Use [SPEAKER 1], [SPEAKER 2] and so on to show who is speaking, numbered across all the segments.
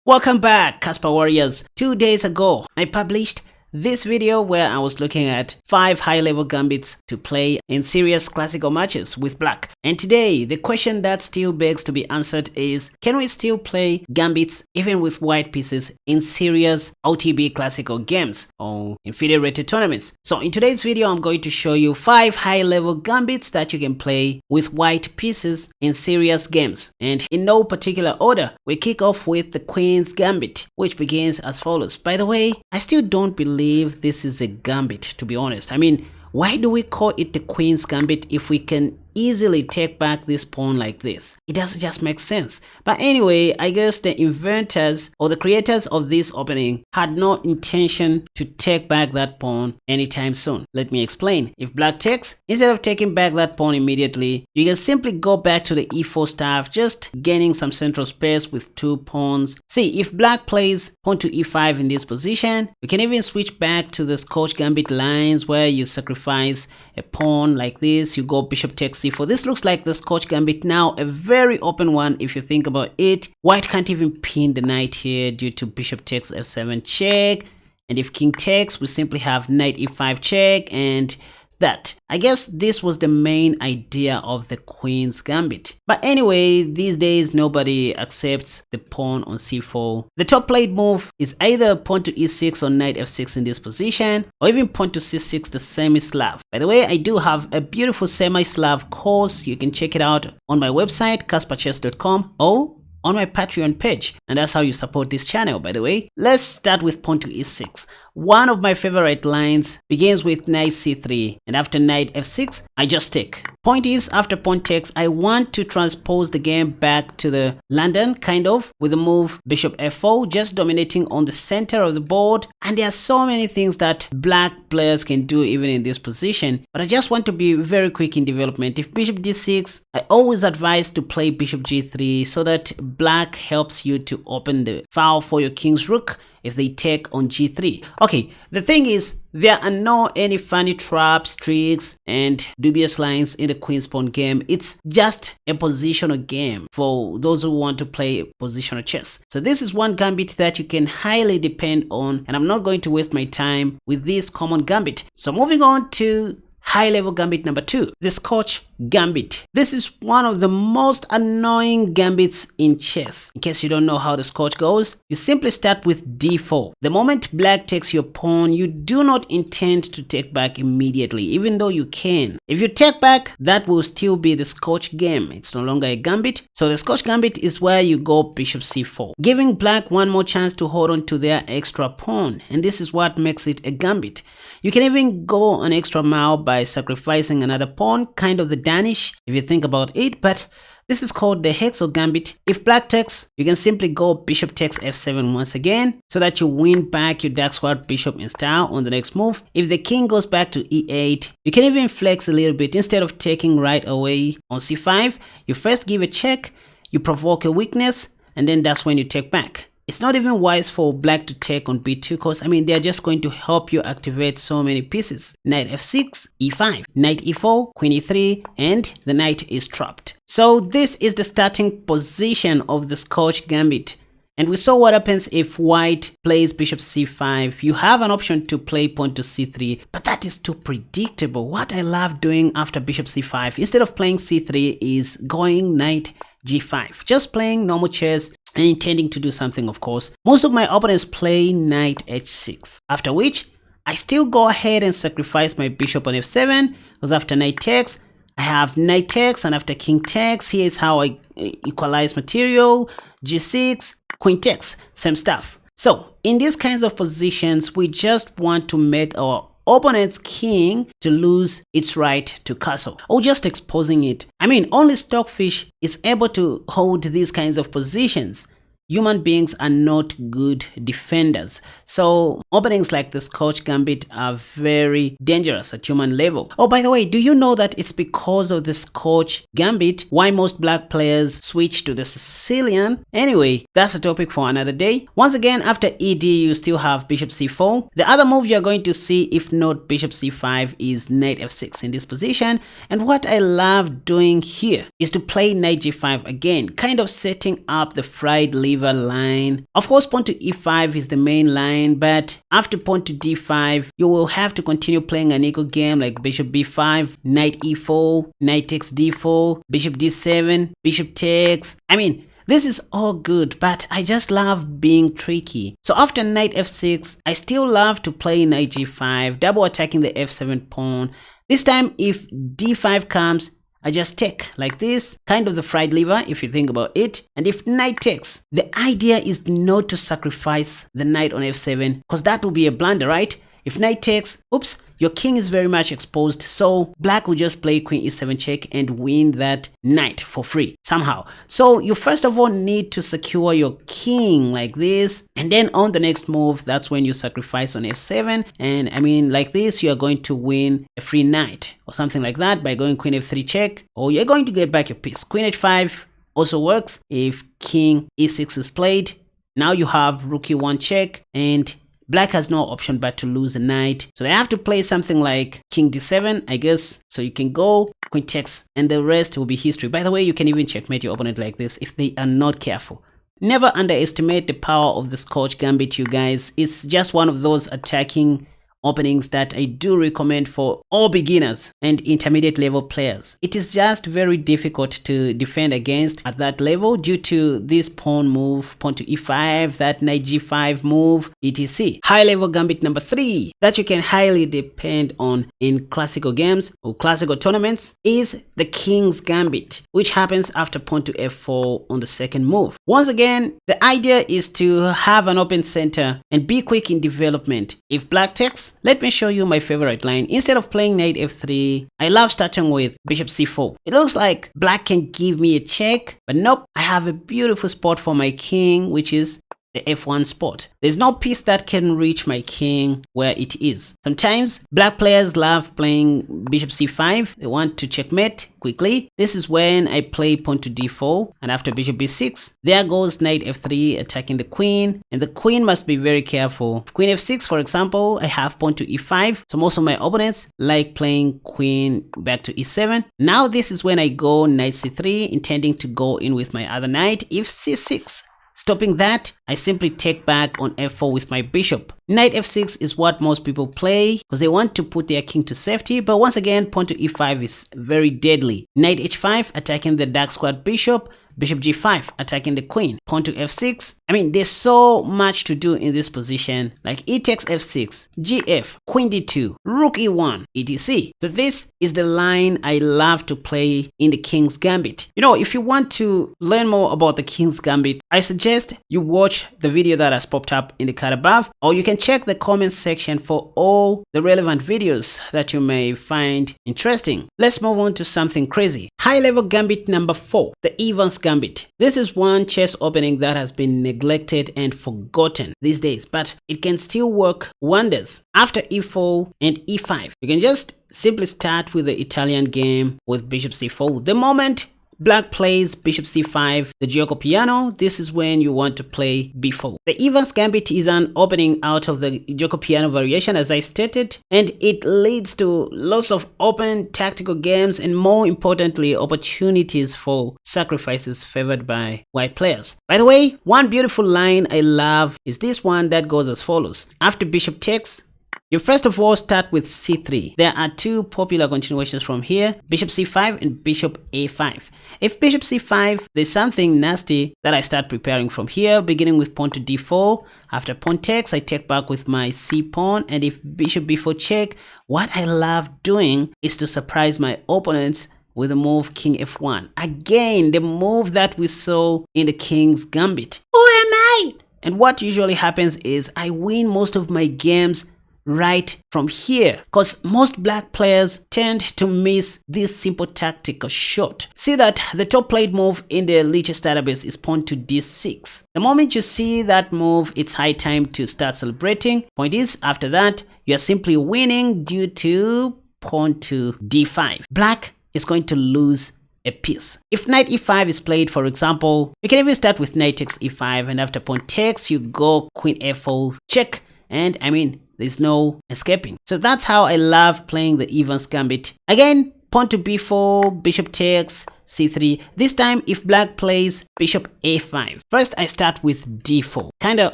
[SPEAKER 1] Welcome back, Casper Warriors. 2 days ago, I published this video where I was looking at 5 high-level gambits to play in serious classical matches with black. And today, the question that still begs to be answered is, can we still play gambits even with white pieces in serious OTB classical games or in FIDE-rated tournaments? So in today's video, I'm going to show you 5 high-level gambits that you can play with white pieces in serious games. And in no particular order, we kick off with the Queens Gambit, which begins as follows. By the way, I still don't believe this is a gambit, to be honest. I mean, why do we call it the Queen's Gambit if we can easily take back this pawn like this? It doesn't just make sense. But anyway, I guess the inventors or the creators of this opening had no intention to take back that pawn anytime soon. Let me explain. If black takes, instead of taking back that pawn immediately, you can simply go back to the e4 staff, just gaining some central space with 2 pawns. See, if black plays pawn to e5 in this position, you can even switch back to the Scotch Gambit lines where you sacrifice a pawn like this. You go bishop takes c4. This looks like the Scotch Gambit now, a very open one if you think about it. White can't even pin the knight here due to bishop takes f7 check. And if king takes, we simply have knight e5 check and that. I guess this was the main idea of the Queen's Gambit. But anyway, these days nobody accepts the pawn on c4. The top played move is either pawn to e6 or knight f6 in this position, or even pawn to c6, the semi-Slav. By the way, I do have a beautiful semi-Slav course. You can check it out on my website, KaspaChess.com, or on my Patreon page, and that's how you support this channel, by the way. Let's start with pawn to e6. One of my favorite lines begins with knight c3, and after knight f6, I just take. Point is, after pawn takes, I want to transpose the game back to the London, kind of, with the move bishop f4, just dominating on the center of the board. And there are so many things that black players can do even in this position, but I just want to be very quick in development. If bishop d6, I always advise to play bishop g3 so that black helps you to open the file for your king's rook if they take on g3. Okay, the thing is, there are no any funny traps, tricks, and dubious lines in the queen's pawn game. It's just a positional game for those who want to play positional chess. So this is one gambit that you can highly depend on, and I'm not going to waste my time with this common gambit. So moving on to high-level gambit number 2, the Scotch Gambit. This is one of the most annoying gambits in chess. In case you don't know how the Scotch goes, you simply start with d4. The moment black takes your pawn, you do not intend to take back immediately, even though you can. If you take back, that will still be the Scotch game. It's no longer a gambit. So the Scotch Gambit is where you go bishop c4, giving black one more chance to hold on to their extra pawn. And this is what makes it a gambit. You can even go an extra mile by sacrificing another pawn, kind of the Danish if you think about it, but this is called the Hexo Gambit. If black takes, you can simply go bishop takes f7 once again so that you win back your dark squad bishop in style on the next move. If the king goes back to e8, you can even flex a little bit. Instead of taking right away on c5, you first give a check, you provoke a weakness, and then that's when you take back. It's not even wise for black to take on b2 because, I mean, they're just going to help you activate so many pieces. Knight f6, e5, knight e4, queen e3, and the knight is trapped. So this is the starting position of the Scotch Gambit. And we saw what happens if white plays bishop c5. You have an option to play pawn to c3, but that is too predictable. What I love doing after bishop c5, instead of playing c3, is going knight g5. Just playing normal chess and intending to do something, of course. Most of my opponents play knight h6, after which I still go ahead and sacrifice my bishop on f7, because after knight takes, I have knight takes, and after king takes, here's how I equalize material, g6, queen takes, same stuff. So in these kinds of positions, we just want to make our opponent's king to lose its right to castle, or just exposing it. I mean, only Stockfish is able to hold these kinds of positions. Human beings are not good defenders. So openings like the Scotch Gambit are very dangerous at human level. Oh, by the way, do you know that it's because of the Scotch Gambit why most black players switch to the Sicilian? Anyway, that's a topic for another day. Once again, after ED, you still have bishop c4. The other move you're going to see, if not bishop c5, is knight f6 in this position. And what I love doing here is to play knight g5 again, kind of setting up the fried liver deliver line. Of course, pawn to e5 is the main line, but after pawn to d5, you will have to continue playing an equal game like bishop b5, knight e4, knight takes d4, bishop d7, bishop takes. I mean, this is all good, but I just love being tricky. So after knight f6, I still love to play knight g5, double attacking the f7 pawn. This time, if d5 comes, I just take like this, kind of the fried liver if you think about it. And if knight takes, the idea is not to sacrifice the knight on f7, because that will be a blunder, right? If knight takes, oops, your king is very much exposed, so black will just play queen e7 check and win that knight for free somehow. So you first of all need to secure your king like this, and then on the next move, that's when you sacrifice on f7. And I mean, like this, you are going to win a free knight or something like that by going queen f3 check, or you're going to get back your piece. Queen h5 also works if king e6 is played. Now you have rook e1 check, and black has no option but to lose a knight. So they have to play something like king d7, I guess. So you can go queen takes, and the rest will be history. By the way, you can even checkmate your opponent like this if they are not careful. Never underestimate the power of the Scotch Gambit, you guys. It's just one of those attacking openings that I do recommend for all beginners and intermediate level players. It is just very difficult to defend against at that level due to this pawn move, pawn to e5, that knight g5 move, etc. High level gambit number 3 that you can highly depend on in classical games or classical tournaments is the King's Gambit, which happens after pawn to f4 on the second move. Once again, the idea is to have an open center and be quick in development. If black takes, let me show you my favorite line. Instead of playing knight f3, I love starting with bishop c4. It looks like black can give me a check, but nope, I have a beautiful spot for my king, which is the f1 spot. There's no piece that can reach my king where it is. Sometimes black players love playing bishop c5. They want to checkmate quickly. This is when I play pawn to d4, and after bishop b6, there goes knight f3 attacking the queen, and the queen must be very careful. Queen f6, for example, I have pawn to e5, so most of my opponents like playing queen back to e7. Now this is when I go knight c3, intending to go in with my other knight. If c6, stopping that, I simply take back on f4 with my bishop. Knight f6 is what most people play because they want to put their king to safety, but once again, pawn to e5 is very deadly. Knight h5 attacking the dark squared bishop, bishop g5 attacking the queen, pawn to f6. I mean, there's so much to do in this position, like e takes f6, gf, queen d2, rook e1, etc. So this is the line I love to play in the King's Gambit. You know, if you want to learn more about the King's Gambit, I suggest you watch the video that has popped up in the card above, or you can check the comments section for all the relevant videos that you may find interesting. Let's move on to something crazy. High level gambit number 4, the Evance Gambit. This is one chess opening that has been neglected and forgotten these days, but it can still work wonders. After e4 and e5, you can just simply start with the Italian game with bishop c4. The moment black plays bishop c5, the Gioco piano, this is when you want to play b4. The Evance Gambit is an opening out of the Gioco piano variation, as I stated, and it leads to lots of open tactical games and, more importantly, opportunities for sacrifices favored by white players. By the way, one beautiful line I love is this one that goes as follows. After bishop takes, you first of all start with c3. There are two popular continuations from here, bishop c5 and bishop a5. If bishop c5, there's something nasty that I start preparing from here, beginning with pawn to d4. After pawn takes, I take back with my c pawn, and if bishop b4 check, what I love doing is to surprise my opponents with the move king f1. Again, the move that we saw in the King's Gambit. Who am I? And what usually happens is I win most of my games right from here, because most black players tend to miss this simple tactical shot. See that the top played move in the Lichess database is pawn to d6. The moment you see that move, it's high time to start celebrating. Point is, after that, you are simply winning due to pawn to d5. Black is going to lose a piece. If knight e5 is played, for example, you can even start with knight takes e5, and after pawn takes, you go queen f4 check, and I mean, there's no escaping. So that's how I love playing the Evance Gambit. Again, pawn to b4, bishop takes, c3. This time if black plays bishop a5, first I start with d4, kind of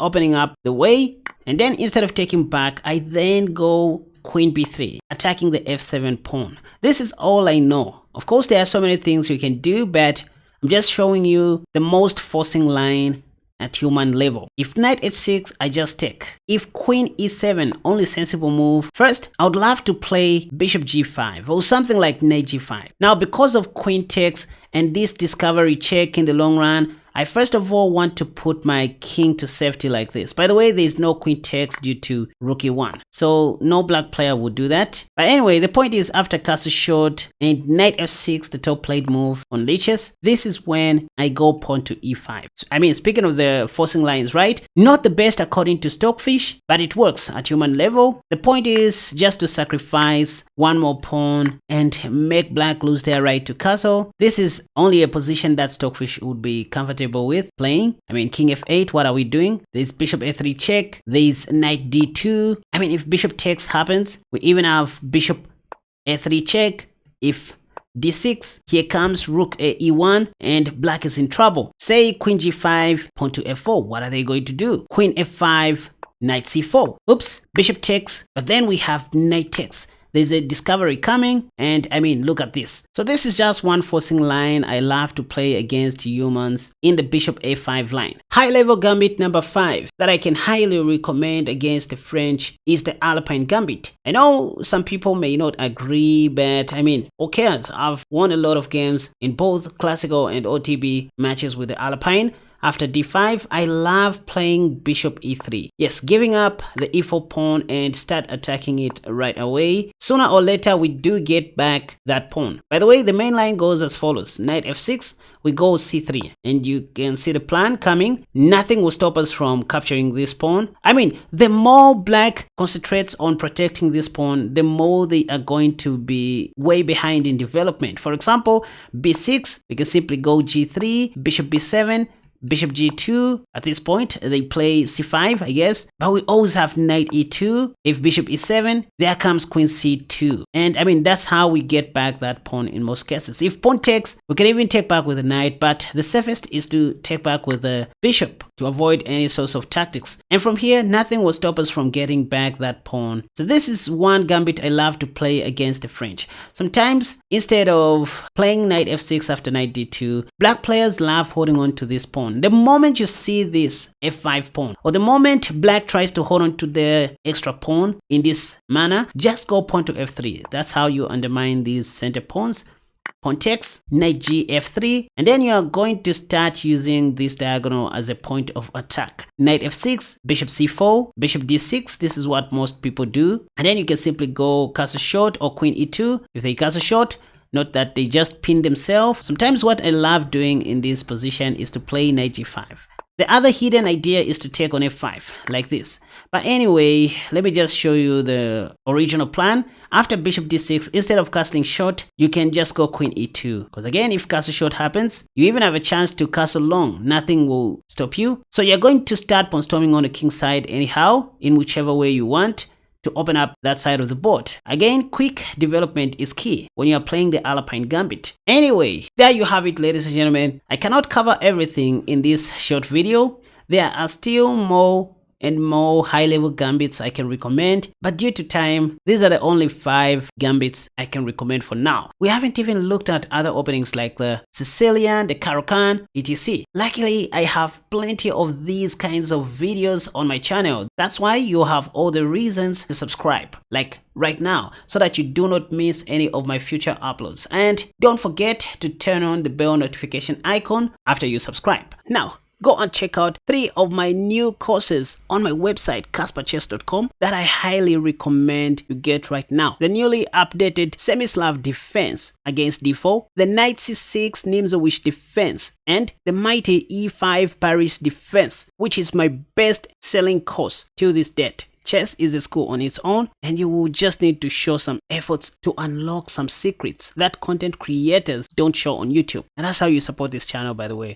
[SPEAKER 1] opening up the way, and then instead of taking back, I then go queen b3, attacking the f7 pawn. This is all I know. Of course, there are so many things you can do, but I'm just showing you the most forcing line at human level. If knight h6, I just take. If queen e7, only sensible move. First, I would love to play bishop g5 or something like knight g5. Now, because of queen takes and this discovery check in the long run, I first of all want to put my king to safety like this. By the way, there is no queen takes due to rook e1, so no black player would do that. But anyway, the point is, after castle shot and knight f6, the top played move unleashes, this is when I go pawn to e5. I mean, speaking of the forcing lines, right? Not the best according to Stockfish, but it works at human level. The point is just to sacrifice one more pawn and make black lose their right to castle. This is only a position that Stockfish would be comfortable with playing. I mean, king f8, what are we doing? There's bishop a3 check, there's knight d2. I mean, if bishop takes happens, we even have bishop a3 check. If d6, here comes rook e1 and black is in trouble. Say queen g5, pawn to f4, what are they going to do? Queen f5, knight c4. Oops, bishop takes, but then we have knight takes. There's a discovery coming, and I mean, look at this. So this is just one forcing line I love to play against humans in the bishop a5 line. High level gambit number 5 that I can highly recommend against the French is the Alpine Gambit. I know some people may not agree, but I mean, who cares? I've won a lot of games in both classical and OTB matches with the Alpine. After d5, I love playing bishop e3. Yes, giving up the e4 pawn and start attacking it right away. Sooner or later, we do get back that pawn. By the way, the main line goes as follows. Knight f6, we go c3. And you can see the plan coming. Nothing will stop us from capturing this pawn. I mean, the more black concentrates on protecting this pawn, the more they are going to be way behind in development. For example, b6, we can simply go g3, bishop b7, bishop g2. At this point they play c5, I guess, but we always have knight e2. If bishop e7, there comes queen c2, and I mean, that's how we get back that pawn in most cases. If pawn takes, we can even take back with a knight, but the safest is to take back with the bishop to avoid any sorts of tactics, and from here nothing will stop us from getting back that pawn. So this is one gambit I love to play against the French. Sometimes instead of playing knight f6 after knight d2, black players love holding on to this pawn. The moment you see this f5 pawn, or the moment black tries to hold on to the extra pawn in this manner, just go pawn to f3. That's how you undermine these center pawns. Pawn takes, knight g f3, and then you are going to start using this diagonal as a point of attack. Knight f6, bishop c4, bishop d6. This is what most people do, and then you can simply go castle short or queen e2. If they castle short, note that they just pin themselves. Sometimes what I love doing in this position is to play knight g5. The other hidden idea is to take on f5 like this. But anyway, let me just show you the original plan. After bishop d6, instead of castling short, you can just go queen e2. Because again, if castle short happens, you even have a chance to castle long. Nothing will stop you. So you're going to start pawn storming on the king side anyhow, in whichever way you want, to open up that side of the board. Again, quick development is key when you're playing the Alpine Gambit. Anyway, there you have it, ladies and gentlemen. I cannot cover everything in this short video. There are still more and more high-level gambits I can recommend, but due to time, these are the only 5 gambits I can recommend for now. We haven't even looked at other openings like the Sicilian, the Caro-Kann, etc. Luckily, I have plenty of these kinds of videos on my channel. That's why you have all the reasons to subscribe, like right now, so that you do not miss any of my future uploads. And don't forget to turn on the bell notification icon after you subscribe. Now, go and check out 3 of my new courses on my website, KaspaChess.com, that I highly recommend you get right now. The newly updated Semi-Slav defense against d4, the Knight c6 Nimzowitsch defense, and the mighty e5 Paris defense, which is my best selling course to this date. Chess is a school on its own, and you will just need to show some efforts to unlock some secrets that content creators don't show on YouTube. And that's how you support this channel, by the way.